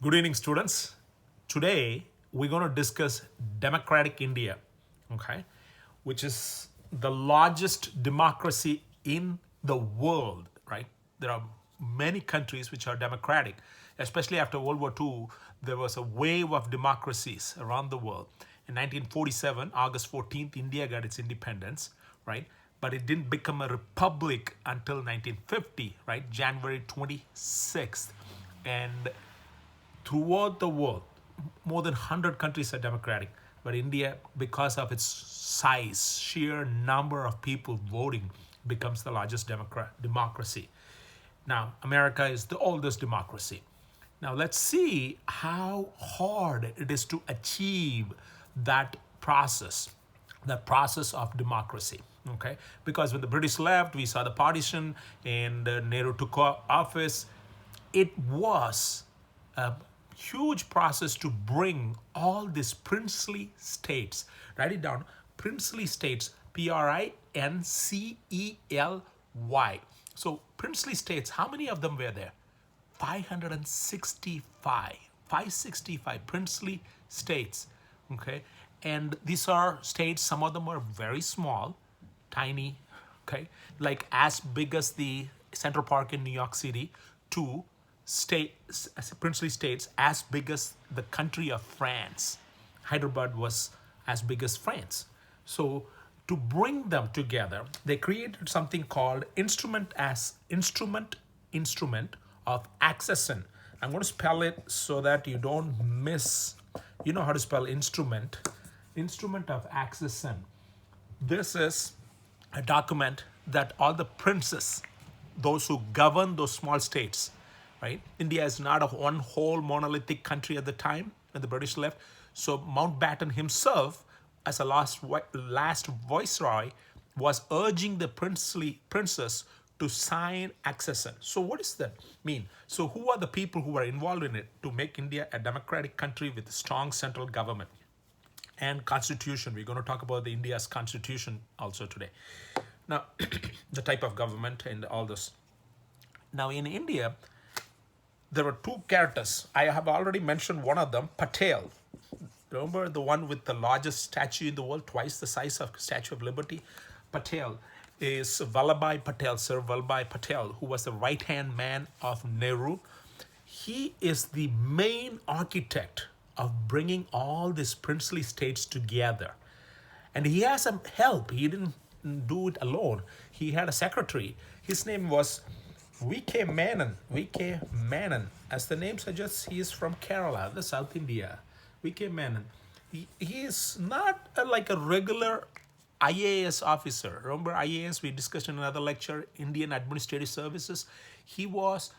Good evening, students. Today we're going to discuss democratic India, okay, which is the largest democracy in the world, right? There are many countries which are democratic, especially after World War II. There was a wave of democracies around the world. In 1947, August 14th, India got its independence, right? But it didn't become a republic until 1950, right? January 26th. And throughout the world, more than 100 countries are democratic. But India, because of its size, sheer number of people voting, becomes the largest democracy. Now, America is the oldest democracy. Now, let's see how hard it is to achieve that process, the process of democracy. Okay, because when the British left, we saw the partition, and Nehru took office. It was a huge process to bring all these princely states. Write it down: princely states, Princely. So princely states, how many of them were there? 565. 565 princely states. Okay, and these are states, some of them are very small, tiny, okay, like as big as the Central Park in New York City, to princely states as big as the country of France. Hyderabad was as big as France. So to bring them together, they created something called instrument of accession. I'm going to spell it so that you don't miss. You know how to spell instrument. Instrument of accession. This is a document that all the princes, those who govern those small states, right? India is not a one whole monolithic country at the time when the British left. So Mountbatten himself, as a last viceroy, was urging the princes to sign accession. So what does that mean? So who are the people who are involved in it to make India a democratic country with a strong central government and constitution? We're going to talk about the India's constitution also today. Now, the type of government and all this. Now, in India, there were two characters. I have already mentioned one of them, Patel. Remember the one with the largest statue in the world, twice the size of Statue of Liberty? Patel is Vallabhbhai Patel, Sir Vallabhbhai Patel, who was the right-hand man of Nehru. He is the main architect of bringing all these princely states together. And he has some help. He didn't do it alone. He had a secretary. His name was V.K. Menon. V.K. Menon. As the name suggests, he is from Kerala, the South India. V.K. Menon. He is not like a regular IAS officer. Remember IAS, we discussed in another lecture, Indian Administrative Services. He was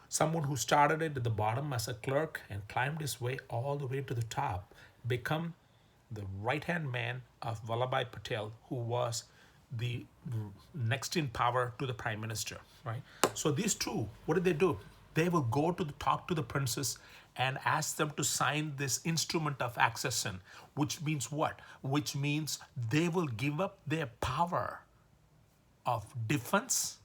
someone who started it at the bottom as a clerk and climbed his way all the way to the top, become the right-hand man of Vallabhbhai Patel, who was the next in power to the prime minister, right? So these two, what did they do? They will go to talk to the princes and ask them to sign this instrument of accession, which means what? Which means they will give up their power of defense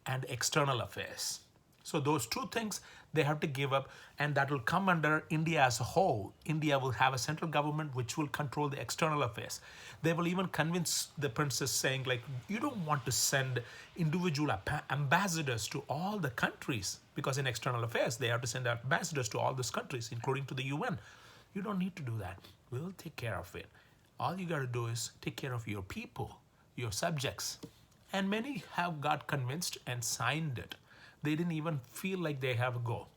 and external affairs. So those two things they have to give up, and that will come under India as a whole. India will have a central government which will control the external affairs. They will even convince the princes, saying like, you don't want to send individual ambassadors to all the countries, because in external affairs they have to send ambassadors to all those countries, including to the UN. You don't need to do that. We'll take care of it. All you got to do is take care of your people, your subjects. And many have got convinced and signed it. They didn't even feel like they have a go.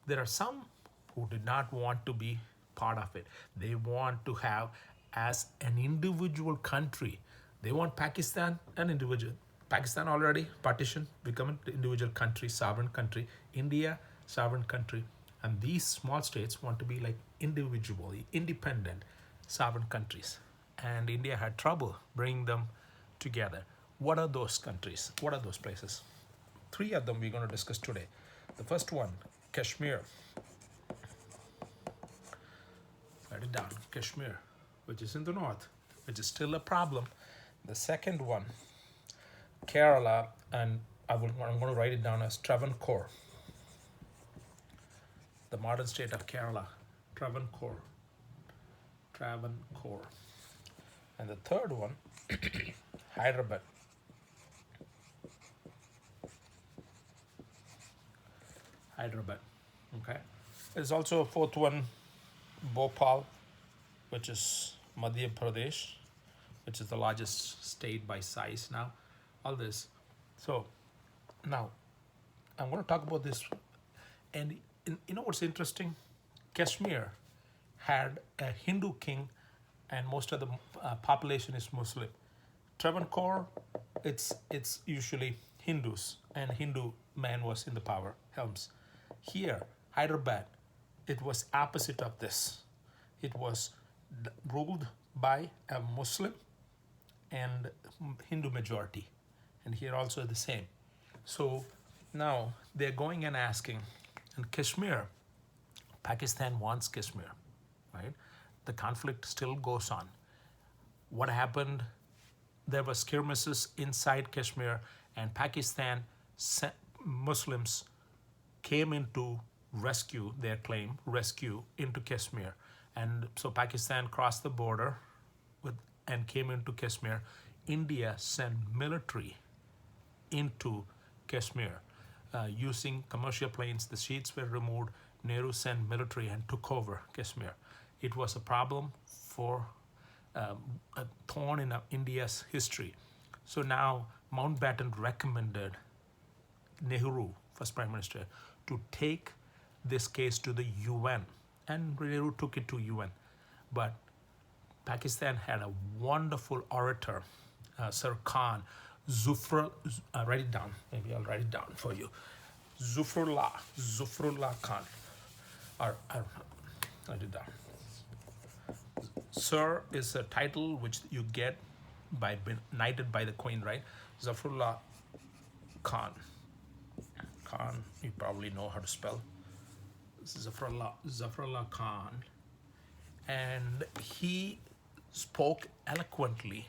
There are some who did not want to be part of it. They want to have as an individual country. They want Pakistan an individual. Pakistan already partitioned, become an individual country, sovereign country. India, sovereign country. And these small states want to be like individually independent sovereign countries. And India had trouble bringing them together. What are those countries? What are those places? Three of them we're going to discuss today. The first one, Kashmir. Write it down, Kashmir, which is in the north, which is still a problem. The second one, Kerala, and I'm going to write it down as Travancore. the modern state of Kerala, Travancore. Travancore. And the third one, Hyderabad. Hyderabad. Okay. There's also a fourth one, Bhopal, which is Madhya Pradesh, which is the largest state by size now. All this. So now I'm going to talk about this. And you know what's interesting? Kashmir had a Hindu king, and most of the population is Muslim. Travancore, it's usually Hindus, and Hindu man was in the power helms. Here, Hyderabad, it was opposite of this. It was ruled by a Muslim and Hindu majority, and here also the same. So now they're going and asking, and Kashmir, Pakistan wants Kashmir, right? The conflict still goes on. What happened? There were skirmishes inside Kashmir, and Pakistan Muslims came into rescue, their claim, rescue into Kashmir. And so Pakistan crossed the border and came into Kashmir. India sent military into Kashmir using commercial planes. The sheets were removed. Nehru sent military and took over Kashmir. It was a problem for a thorn in India's history. So now Mountbatten recommended Nehru, first Prime Minister, to take this case to the UN, and Nehru took it to UN. But Pakistan had a wonderful orator, Sir Khan, write it down. Maybe I'll write it down for you. Zufrullah Khan. I did that. Sir is a title which you get by being knighted by the Queen, right? Zafrullah Khan. Khan, you probably know how to spell. Zafrullah Khan. And he spoke eloquently,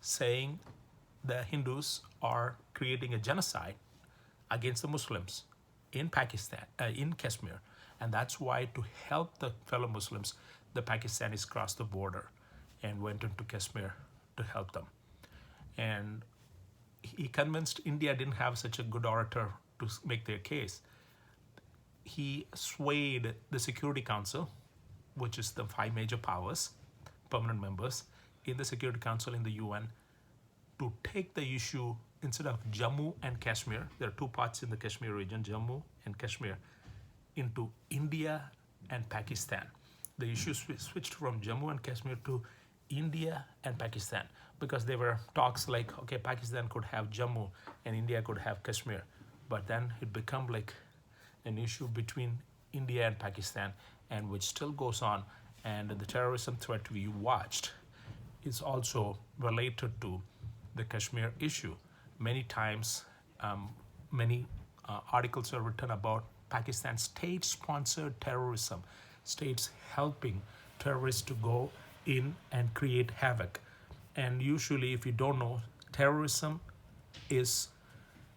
saying the Hindus are creating a genocide against the Muslims in Pakistan, in Kashmir. And that's why, to help the fellow Muslims, the Pakistanis crossed the border and went into Kashmir to help them. And he convinced India didn't have such a good orator to make their case. He swayed the Security Council, which is the 5 major powers, permanent members in the Security Council in the UN, to take the issue instead of Jammu and Kashmir. There are 2 parts in the Kashmir region, Jammu and Kashmir, into India and Pakistan. The issue switched from Jammu and Kashmir to India and Pakistan, because there were talks like, okay, Pakistan could have Jammu and India could have Kashmir. But then it became like an issue between India and Pakistan, and which still goes on. And the terrorism threat we watched is also related to the Kashmir issue. Many times, many articles are written about Pakistan's state-sponsored terrorism, states helping terrorists to go in and create havoc. And usually, if you don't know, terrorism is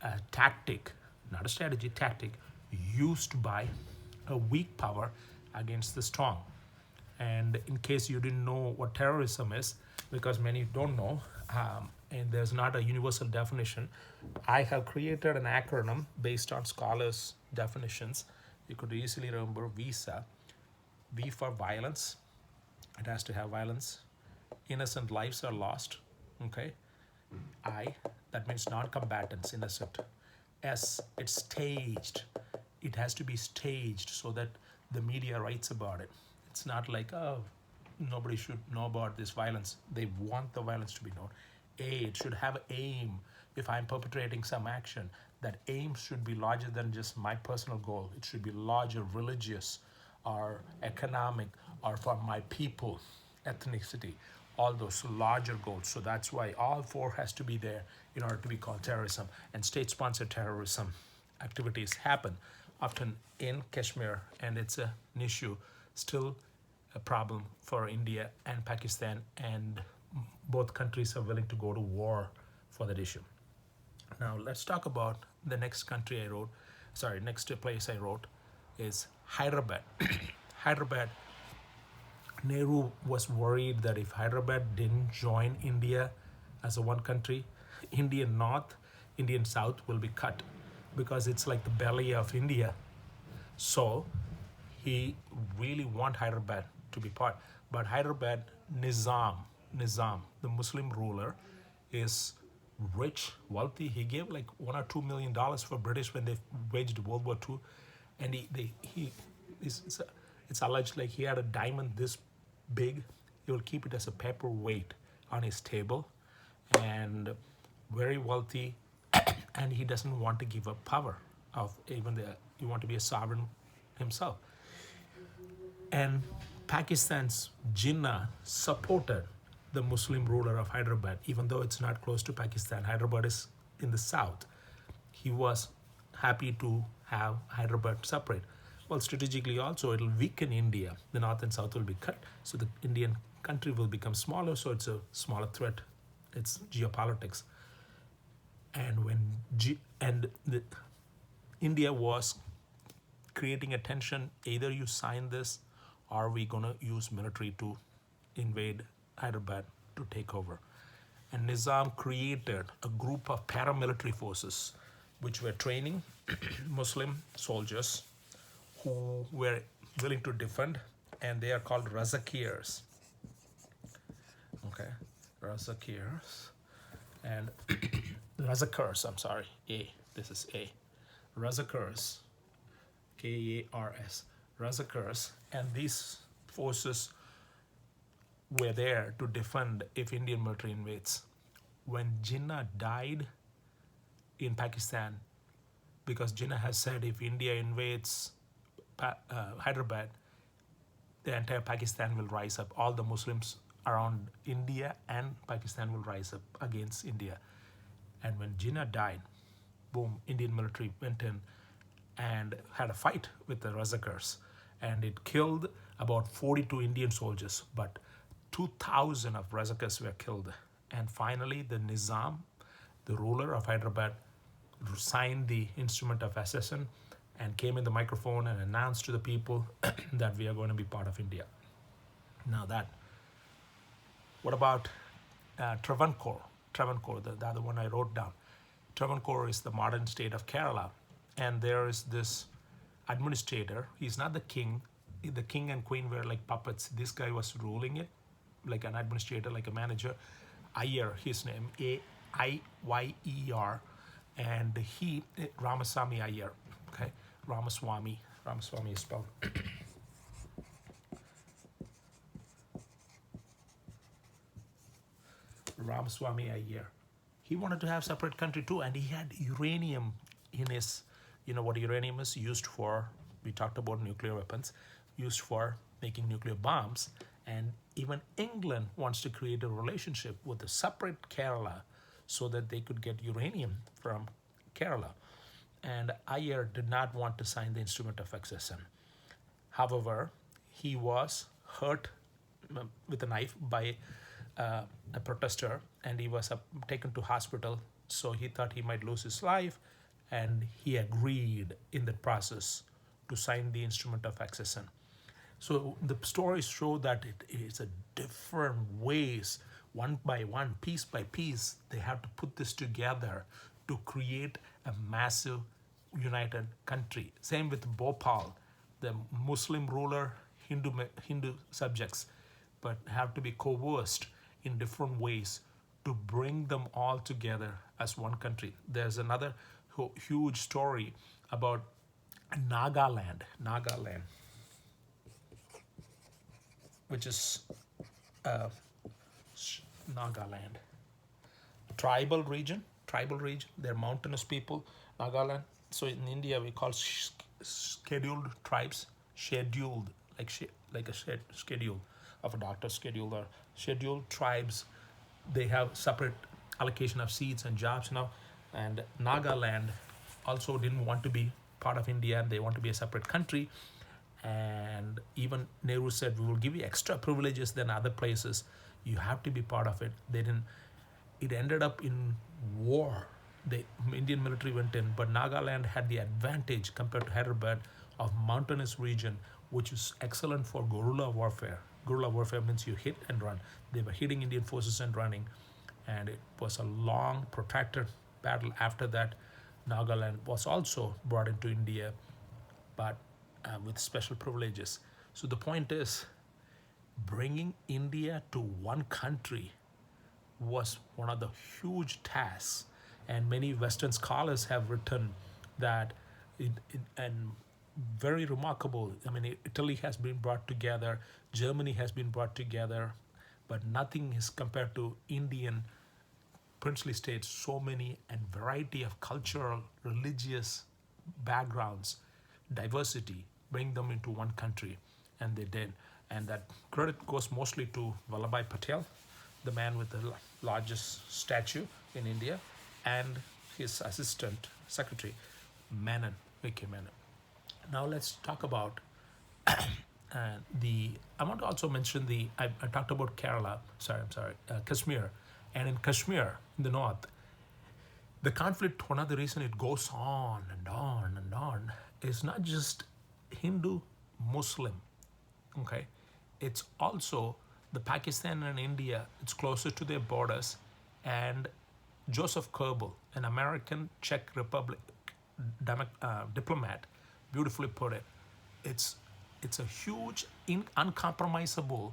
a tactic, not a strategy, tactic used by a weak power against the strong. And in case you didn't know what terrorism is, because many don't know, and there's not a universal definition, I have created an acronym based on scholars' definitions. You could easily remember VISA. V for violence. It has to have violence. Innocent lives are lost. Okay. I, that means non-combatants, innocent. S, it's staged. It has to be staged so that the media writes about it. It's not like, oh, nobody should know about this violence. They want the violence to be known. A, it should have aim. If I'm perpetrating some action, that aim should be larger than just my personal goal. It should be larger, religious or economic, or for my people, ethnicity, all those larger goals. So that's why all 4 has to be there in order to be called terrorism. And state-sponsored terrorism activities happen often in Kashmir, and it's an issue, still a problem for India and Pakistan, and both countries are willing to go to war for that issue. Now let's talk about the next country I wrote, next place I wrote, is Hyderabad. Hyderabad, Nehru was worried that if Hyderabad didn't join India as a one country, Indian North, Indian South will be cut because it's like the belly of India. So he really want Hyderabad to be part. But Hyderabad, Nizam, the Muslim ruler, is rich, wealthy. He gave like $1 or $2 million for British when they waged World War II, and it's alleged like he had a diamond this big. He will keep it as a paperweight on his table, and very wealthy, and he doesn't want to give up power of even the. He want to be a sovereign himself. And Pakistan's Jinnah supported the Muslim ruler of Hyderabad, even though it's not close to Pakistan. Hyderabad is in the south. He was happy to have Hyderabad separate. Well, strategically also, it'll weaken India. The north and south will be cut, so the Indian country will become smaller, so it's a smaller threat. It's geopolitics. And India was creating a tension, either you sign this or we gonna use military to invade Hyderabad to take over. And Nizam created a group of paramilitary forces which were training Muslim soldiers who were willing to defend, and they are called Razakirs. Okay, Razakirs. And Razakars, I'm sorry, this is A. Razakars, Kars, Razakars, and these forces were there to defend if Indian military invades. When Jinnah died in Pakistan, because Jinnah has said if India invades Hyderabad, the entire Pakistan will rise up. All the Muslims around India and Pakistan will rise up against India. And when Jinnah died, boom, Indian military went in and had a fight with the Razakars, and it killed about 42 Indian soldiers, but 2,000 of Razakars were killed. And finally, the Nizam, the ruler of Hyderabad, signed the instrument of accession and came in the microphone and announced to the people that we are going to be part of India. Now what about Travancore? Travancore, the other one I wrote down. Travancore is the modern state of Kerala, and there is this administrator. He's not the king. The king and queen were like puppets. This guy was ruling it like an administrator, like a manager. Iyer, his name, Aiyer, and he, Ramaswamy Iyer, okay? Ramaswamy is spelled. Ramaswamy Iyer. He wanted to have separate country too, and he had uranium in his, you know what uranium is used for? We talked about nuclear weapons, used for making nuclear bombs. And even England wants to create a relationship with a separate Kerala so that they could get uranium from Kerala. And Iyer did not want to sign the instrument of accession. However, he was hurt with a knife by a protester, and he was taken to hospital. So he thought he might lose his life, and he agreed in the process to sign the instrument of accession. So the stories show that it is a different ways, one by one, piece by piece, they have to put this together to create a massive united country. Same with Bhopal, the Muslim ruler, Hindu subjects, but have to be coerced in different ways to bring them all together as one country. There's another huge story about Nagaland, which is Nagaland, tribal region. They're mountainous people, Nagaland. So in India we call scheduled tribes, scheduled like a schedule of a doctor's schedule, or scheduled tribes. They have separate allocation of seats and jobs now. And Nagaland also didn't want to be part of India, and they want to be a separate country. And even Nehru said, we will give you extra privileges than other places. You have to be part of it. They didn't. It ended up in war. The Indian military went in, but Nagaland had the advantage compared to Hyderabad of mountainous region, which is excellent for guerrilla warfare. Guerrilla warfare means you hit and run. They were hitting Indian forces and running, and it was a long, protracted battle. After that, Nagaland was also brought into India, but with special privileges. So the point is, bringing India to one country was one of the huge tasks, and many Western scholars have written that and very remarkable. I mean, Italy has been brought together, Germany has been brought together, but nothing is compared to Indian princely states. So many and variety of cultural, religious backgrounds, diversity, bring them into one country, and they did. And that credit goes mostly to Vallabhbhai Patel, the man with the largest statue in India, and his assistant secretary, Menon, V.K. Menon. Now let's talk about I want to also mention I talked about Kerala, Kashmir. And in Kashmir, in the north, the conflict, one of the reason it goes on and on and on, is not just Hindu, Muslim, okay? It's also the Pakistan and India, it's closer to their borders, and Joseph Kerbel, an American Czech Republic diplomat, beautifully put it. It's a huge, uncompromisable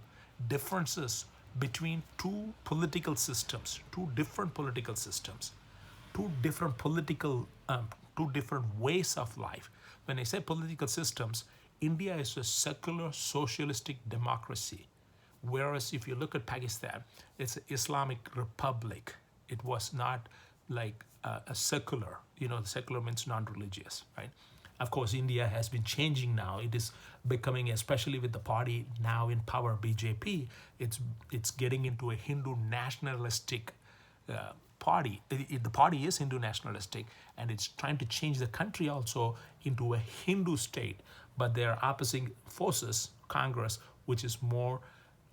differences between two political systems, two different political systems, two different political, two different ways of life. When I say political systems, India is a secular socialistic democracy, whereas if you look at Pakistan, it's an Islamic republic. It was not like a secular. Secular means non-religious, right? Of course, India has been changing now. It is becoming, especially with the party now in power, BJP, it's getting into a Hindu nationalistic party. The party is Hindu nationalistic, and it's trying to change the country also into a Hindu state. But there are opposing forces, Congress, which is more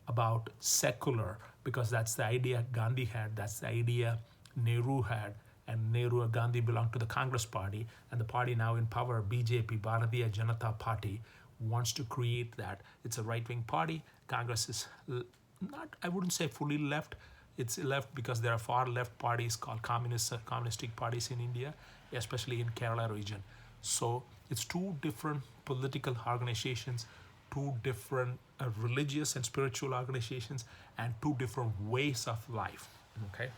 about secular, because that's the idea Gandhi had, that's the idea Nehru had, and Nehru and Gandhi belong to the Congress party, and the party now in power, BJP, Bharatiya Janata Party, wants to create that. It's a right-wing party. Congress is not, I wouldn't say fully left. It's left because there are far left parties called communistic parties in India, especially in Kerala region. So it's two different political organizations, two different religious and spiritual organizations, and two different ways of life. Okay,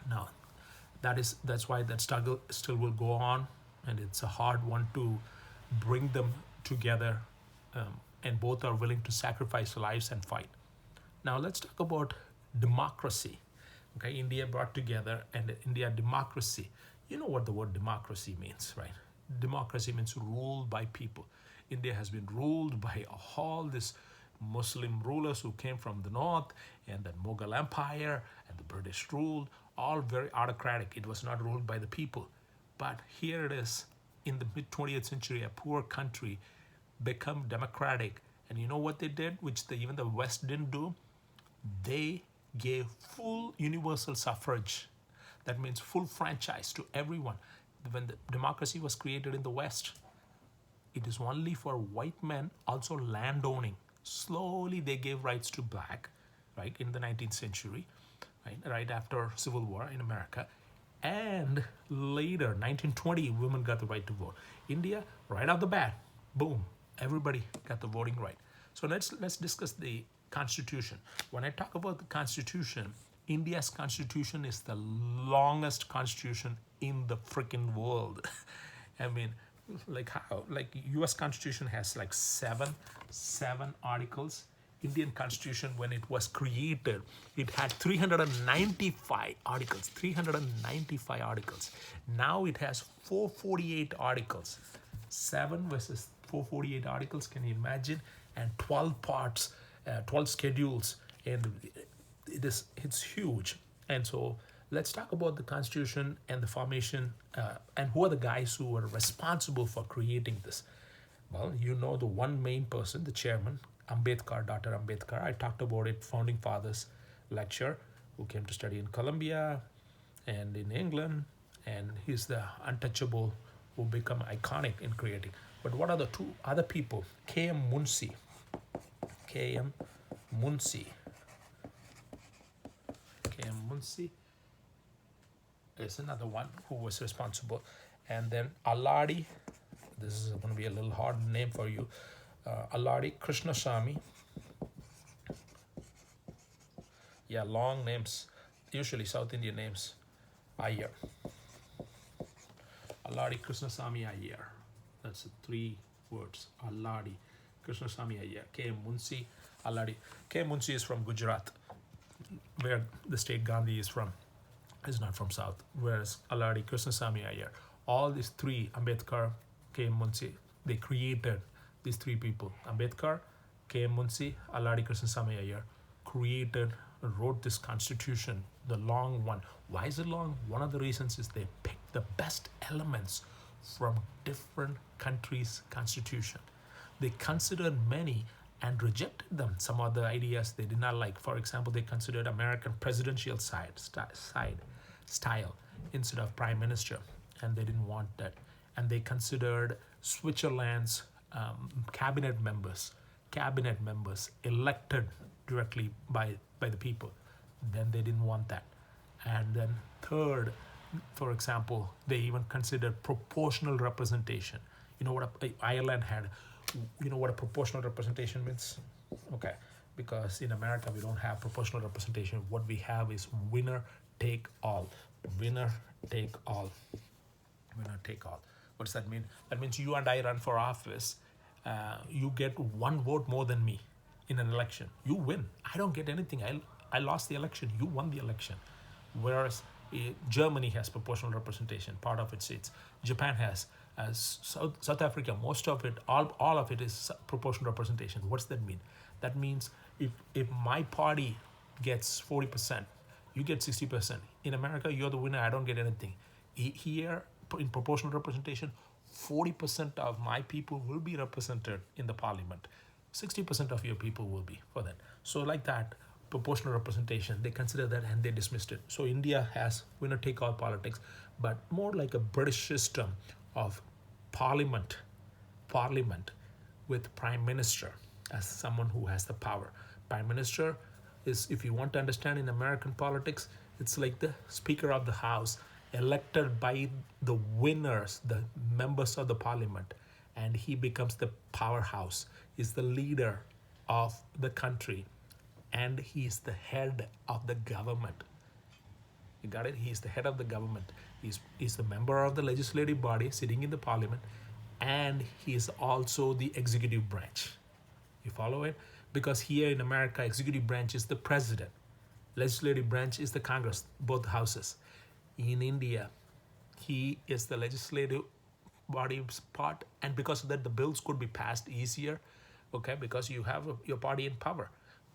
now that's why that struggle still will go on, and it's a hard one to bring them together, and both are willing to sacrifice lives and fight. Now let's talk about democracy. Okay, India brought together, and India democracy. You know what the word democracy means, right? Democracy means ruled by people. India has been ruled by all these Muslim rulers who came from the north, and the Mughal Empire and the British ruled, all very autocratic. It was not ruled by the people. But here it is, in the mid-20th century, a poor country become democratic. And you know what they did, which even the West didn't do? They gave full universal suffrage. That means full franchise to everyone. When the democracy was created in the West, it is only for white men, also land owning. Slowly they gave rights to black, right, in the 19th century, right after Civil War in America. And later, 1920, women got the right to vote. India, right off the bat, boom, everybody got the voting right. So let's discuss the Constitution. When I talk about the Constitution, India's Constitution is the longest Constitution in the freaking world. I mean, like how? Like U.S. Constitution has like seven articles. Indian Constitution, when it was created, it had 395 articles. 395 articles. Now it has 448 articles. 7 versus 448 articles. Can you imagine? And 12 parts, 12 schedules, and it's huge. And so let's talk about the Constitution and the formation, and who are the guys who were responsible for creating this. Well, you know the one main person, the chairman, Ambedkar, Dr. Ambedkar. I talked about it, Founding Fathers lecture, who came to study in Columbia and in England, and he's the untouchable who become iconic in creating. But what are the two other people? K.M. Munshi. K.M. Munshi. K.M. Munshi is another one who was responsible. And then Alladi, this is going to be a little hard name for you. Alladi Krishnasamy. Yeah, long names, usually South Indian names. Iyer. Alladi Krishnasamy Iyer. That's 3 words. Alladi Krishnasamy Iyer. K.M. Munshi. Alladi. K.M. Munshi is from Gujarat, where the state Gandhi is from. Is not from South. Whereas Alladi Krishnasamy Iyer. All these 3, Ambedkar, K.M. Munshi, they created these 3 people. Ambedkar, K.M. Munshi, Alladi Krishnasamy Iyer wrote this constitution, the long one. Why is it long? One of the reasons is they picked the best elements from different countries' constitution. They considered many and rejected them. Some of the ideas they did not like. For example, they considered American presidential style instead of prime minister, and they didn't want that. And they considered Switzerland's cabinet members elected directly by the people. Then they didn't want that. And then third, for example, they even considered proportional representation. You know what Ireland had? You know what a proportional representation means? Okay, because in America we don't have proportional representation. What we have is winner take all. Winner take all. Winner take all. What does that mean? That means you and I run for office. You get 1 vote more than me in an election. You win. I don't get anything. I lost the election. You won the election. Whereas Germany has proportional representation, part of its seats. Japan has. South Africa, most of it, all of it is proportional representation. What's that mean? That means if my party gets 40%, you get 60%. In America, you're the winner. I don't get anything. Here, in proportional representation, 40% of my people will be represented in the parliament. 60% of your people will be for that. So like that, proportional representation, they consider that and they dismissed it. So India has winner-take-all politics, but more like a British system of parliament with prime minister as someone who has the power. Prime minister is, if you want to understand in American politics, it's like the Speaker of the House elected by the winners, the members of the parliament, and he becomes the powerhouse, is the leader of the country, and he is the head of the government. You got it? He is the head of the government. He's the member of the legislative body sitting in the parliament, and he is also the executive branch. You follow it? Because here in America, executive branch is the president. Legislative branch is the Congress, both houses. In India, he is the legislative body's part, and because of that, the bills could be passed easier, okay, because you have your party in power.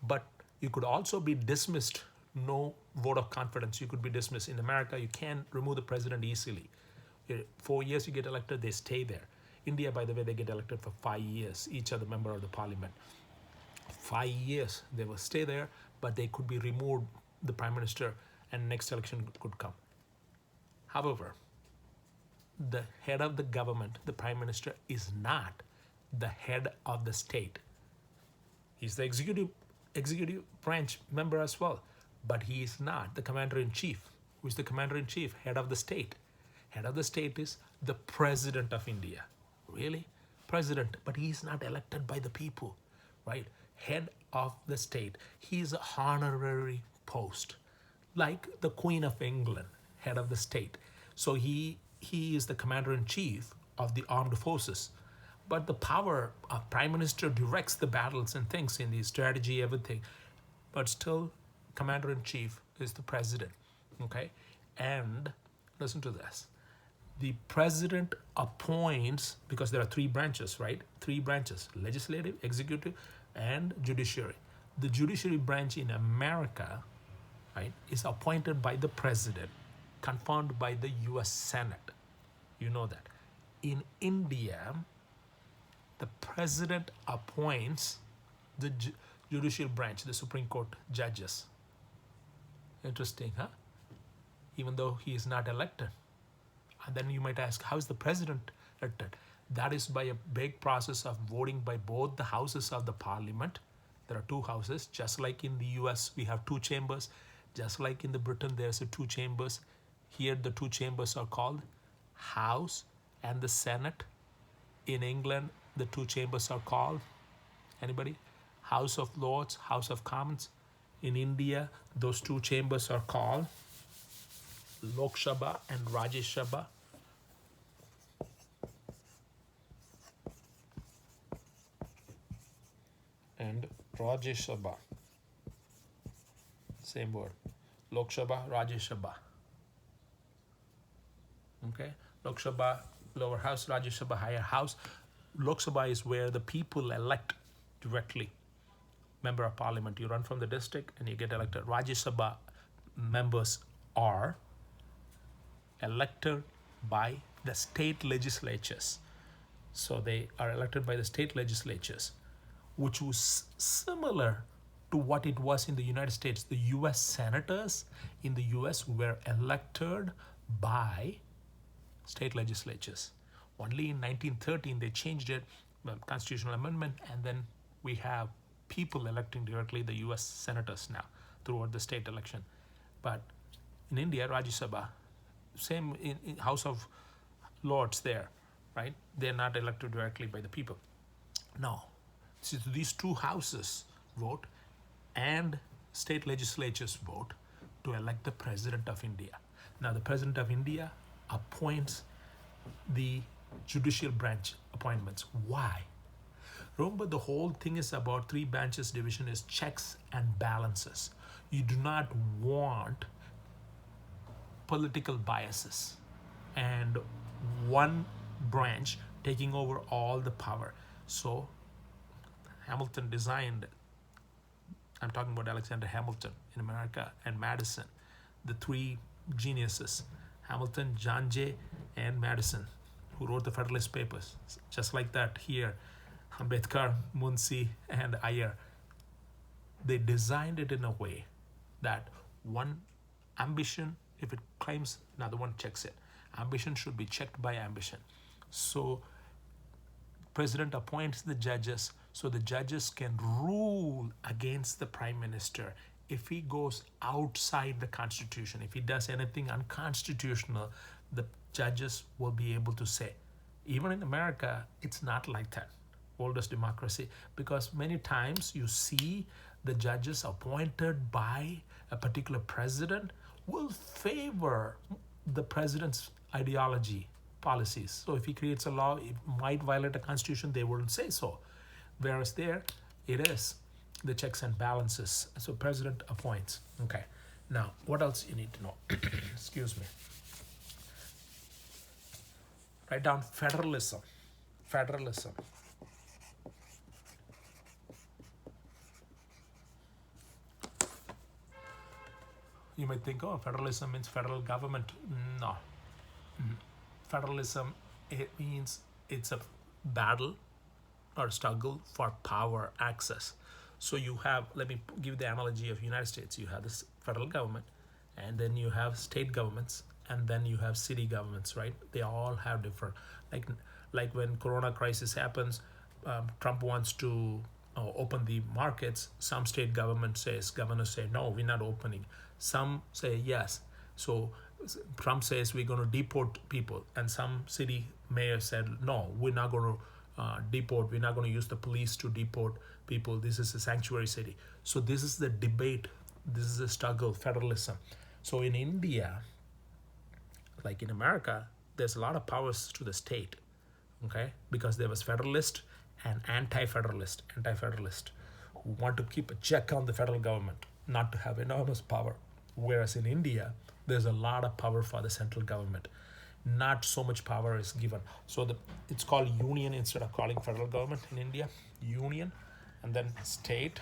But you could also be dismissed, no vote of confidence, you could be dismissed. In America, you can remove the president easily. 4 years you get elected, they stay there. India, by the way, they get elected for 5 years, each other member of the parliament. 5 years, they will stay there, but they could be removed, the prime minister, and next election could come. However, the head of the government, the prime minister, is not the head of the state. He's the executive branch member as well, but he is not the commander-in-chief. Who is the commander-in-chief? Head of the state. Head of the state is the president of India. Really? President, but he is not elected by the people, right? Head of the state. He is an honorary post, like the Queen of England, head of the state. So he is the commander-in-chief of the armed forces. But the power of prime minister directs the battles and things in the strategy, everything. But still, commander-in-chief is the president, okay? And listen to this. The president appoints, because there are 3 branches, right? 3 branches, legislative, executive, and judiciary. The judiciary branch in America, right, is appointed by the president, confirmed by the US Senate. You know that. In India, the president appoints the judicial branch, the Supreme Court judges. Interesting, huh? Even though he is not elected. And then you might ask, how is the president elected? That is by a big process of voting by both the houses of the parliament. There are two houses, just like in the US we have two chambers, just like in the Britain there's a two chambers. Here the two chambers are called House and the Senate. In England the two chambers are called, anybody? House of Lords, House of Commons. In India those two chambers are called Lok Sabha and Rajya Sabha. And Rajya Sabha, same word, Lok Sabha, Rajya Sabha. Okay, Lok Sabha, lower house, Rajya Sabha, higher house. Lok Sabha is where the people elect directly member of parliament. You run from the district and you get elected. Rajya Sabha members are elected by the state legislatures. So they are elected by the state legislatures, which was similar to what it was in the United States. The US senators in the US were elected by state legislatures. Only in 1913 they changed it, constitutional amendment, and then we have people electing directly the US senators now throughout the state election. But in India, Rajya Sabha, same in House of Lords there, right? They're not elected directly by the people. No. So these two houses vote and state legislatures vote to elect the President of India. Now the President of India appoints the judicial branch appointments. Why? Remember, the whole thing is about three branches division is checks and balances. You do not want political biases and one branch taking over all the power. So Hamilton designed, I'm talking about Alexander Hamilton in America and Madison, the three geniuses, Hamilton, John Jay, and Madison, who wrote the Federalist Papers. Just like that here, Ambedkar, Munshi, and Iyer. They designed it in a way that one ambition, if it claims, another one checks it. Ambition should be checked by ambition. So president appoints the judges so the judges can rule against the prime minister if he goes outside the constitution. If he does anything unconstitutional, the judges will be able to say. Even in America, it's not like that, oldest democracy, because many times you see the judges appointed by a particular president will favor the president's ideology, policies. So if he creates a law, it might violate the constitution, they wouldn't say so. Whereas there, it is the checks and balances. So president appoints. Okay. Now, what else you need to know? Excuse me. Write down federalism. Federalism. You might think, oh, federalism means federal government. No. Federalism, it means it's a battle or struggle for power access. So you have, let me give the analogy of United States. You have this federal government, and then you have state governments, and then you have city governments, right? They all have different, like when Corona crisis happens, Trump wants to open the markets. Some state governors say, no, we're not opening. Some say yes. So Trump says we're going to deport people, and some city mayor said, no, we're not going to deport. We're not going to use the police to deport people. This is a sanctuary city. So this is the debate. This is the struggle, federalism. So in India, like in America, there's a lot of powers to the state, okay? Because there was federalist and anti-federalist who want to keep a check on the federal government, not to have enormous power. Whereas in India, there's a lot of power for the central government. Not so much power is given. So it's called union instead of calling federal government in India. Union, and then state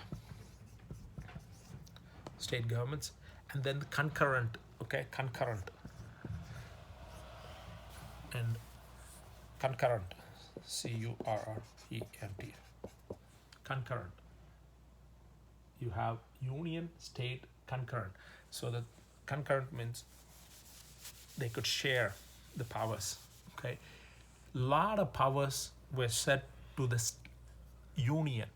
governments, and then concurrent, okay, concurrent. And concurrent, C-U-R-R-E-N-T, concurrent. You have union, state, concurrent. So the concurrent means they could share the powers, okay? lot of powers were set to the union.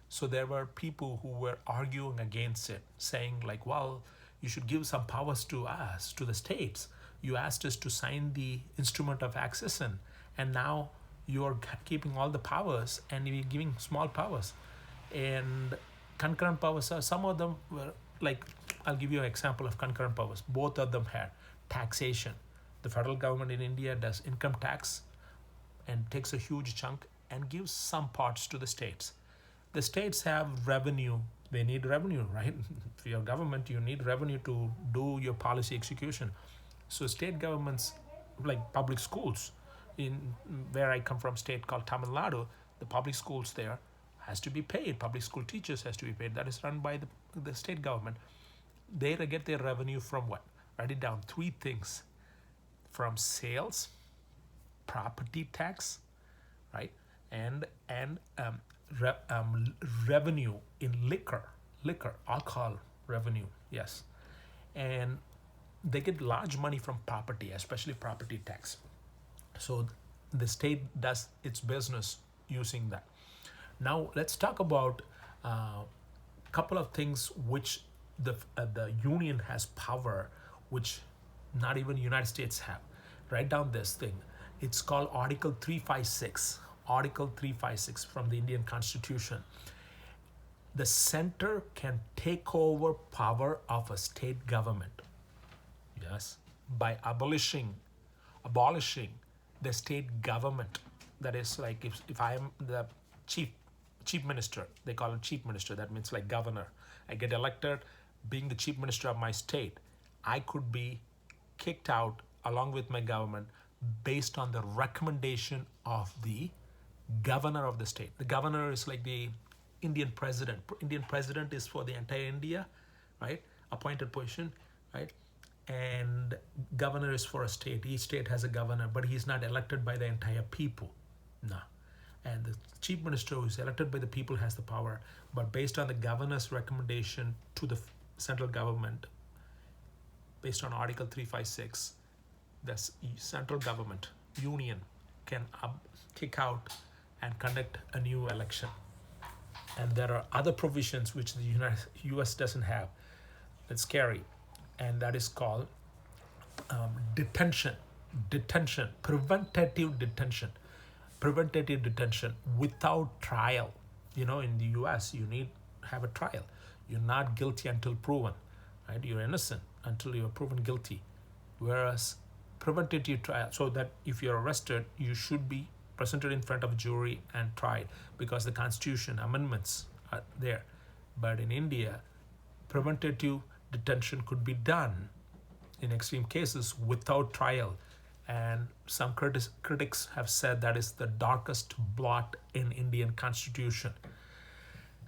So there were people who were arguing against it, saying like, well, you should give some powers to us, to the states. You asked us to sign the instrument of accession, and now you're keeping all the powers and you're giving small powers. And concurrent powers are, some of them were like, I'll give you an example of concurrent powers. Both of them had taxation. The federal government in India does income tax and takes a huge chunk and gives some parts to the states. The states have revenue. They need revenue, right? For your government, you need revenue to do your policy execution. So state governments, like public schools, in where I come from, state called Tamil Nadu, the public schools there has to be paid. Public school teachers has to be paid. That is run by the state government. They get their revenue from what? Write it down. Three things: from sales, property tax, right, and revenue in liquor, alcohol revenue, yes, and they get large money from property, especially property tax. So the state does its business using that. Now let's talk about a couple of things which the union has power, which not even United States have. Write down this thing. It's called Article 356. Article 356 from the Indian Constitution. The center can take over power of a state government. Yes, by abolishing the state government. That is like, if I am the chief minister, they call it chief minister. That means like governor. I get elected, being the chief minister of my state, I could be kicked out along with my government based on the recommendation of the governor of the state. The governor is like the Indian president. Indian president is for the entire India, right? Appointed position, right? And governor is for a state. Each state has a governor, but he's not elected by the entire people. No. And the chief minister, who is elected by the people, has the power, but based on the governor's recommendation to the central government, based on Article 356, the central government, union, can kick out and conduct a new election. And there are other provisions which the US doesn't have. That's scary. And that is called detention, preventative detention without trial. In the US, you need to have a trial. You're not guilty until proven, right? You're innocent until you're proven guilty. Whereas preventative trial, so that if you're arrested, you should be presented in front of a jury and tried, because the Constitution amendments are there. But in India, preventative detention could be done in extreme cases without trial. And some critics have said that is the darkest blot in Indian Constitution.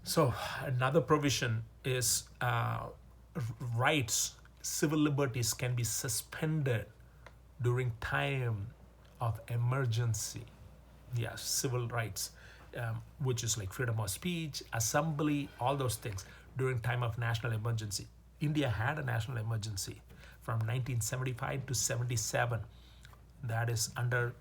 So another provision is rights, civil liberties can be suspended during time of emergency. Yes, civil rights, which is like freedom of speech, assembly, all those things during time of national emergency. India had a national emergency from 1975 to 77. That is under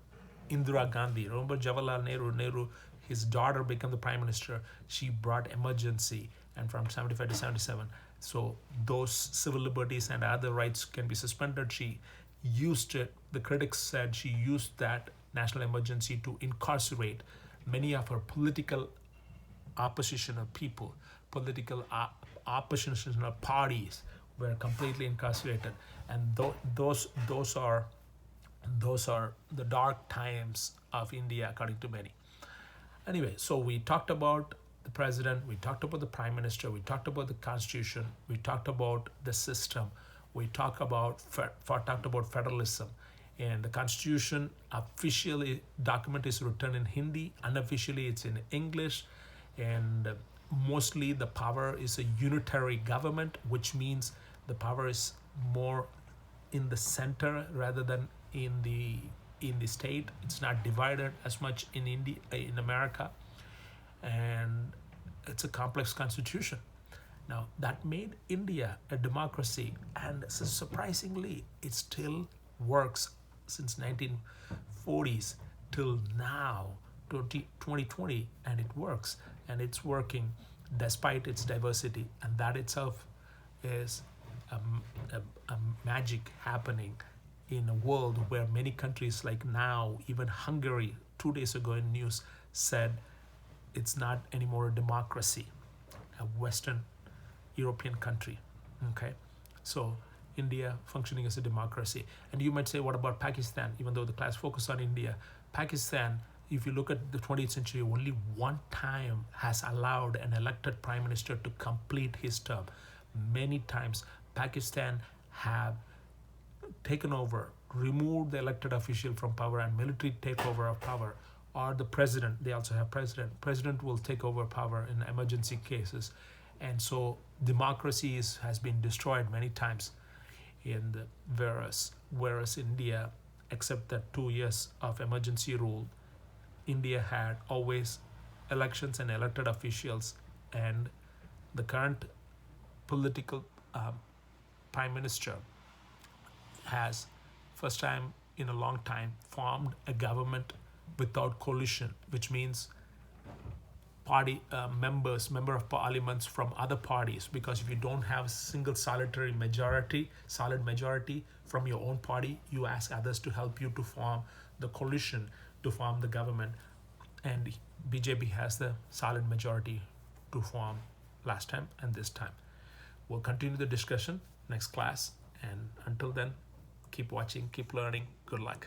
Indira Gandhi. Remember Jawaharlal Nehru, his daughter became the prime minister. She brought emergency, and from 75 to 77. So those civil liberties and other rights can be suspended. She used it. The critics said she used that national emergency to incarcerate many of her political oppositional people, political oppositional parties were completely incarcerated, and those are the dark times of India, according to many. Anyway, so we talked about the president, we talked about the prime minister, we talked about the constitution, we talked about the system, we talked about federalism. And the constitution, officially document is written in Hindi, unofficially it's in English, and mostly the power is a unitary government, which means the power is more in the center rather than in the state. It's not divided as much in America, and it's a complex constitution. Now that made India a democracy, and surprisingly, it still works since 1940s. till now, 2020, and it works, and it's working despite its diversity, and that itself is a magic happening in a world where many countries, like now, even Hungary 2 days ago in news said it's not anymore a democracy, a Western European country. Okay, so India functioning as a democracy. And you might say, what about Pakistan? Even though the class focus on India, Pakistan, if you look at the 20th century, only one time has allowed an elected prime minister to complete his term. Many times Pakistan have taken over, removed the elected official from power, and military takeover of power, or the president. They also have president will take over power in emergency cases. And so democracy has been destroyed many times in the whereas India, except that 2 years of emergency rule, India had always elections and elected officials. And the current political prime minister has, first time in a long time, formed a government without coalition, which means party member of parliaments from other parties. Because if you don't have a single solid majority from your own party, you ask others to help you to form the coalition, to form the government. And BJP has the solid majority to form last time and this time. We'll continue the discussion next class, and until then, keep watching, keep learning. Good luck.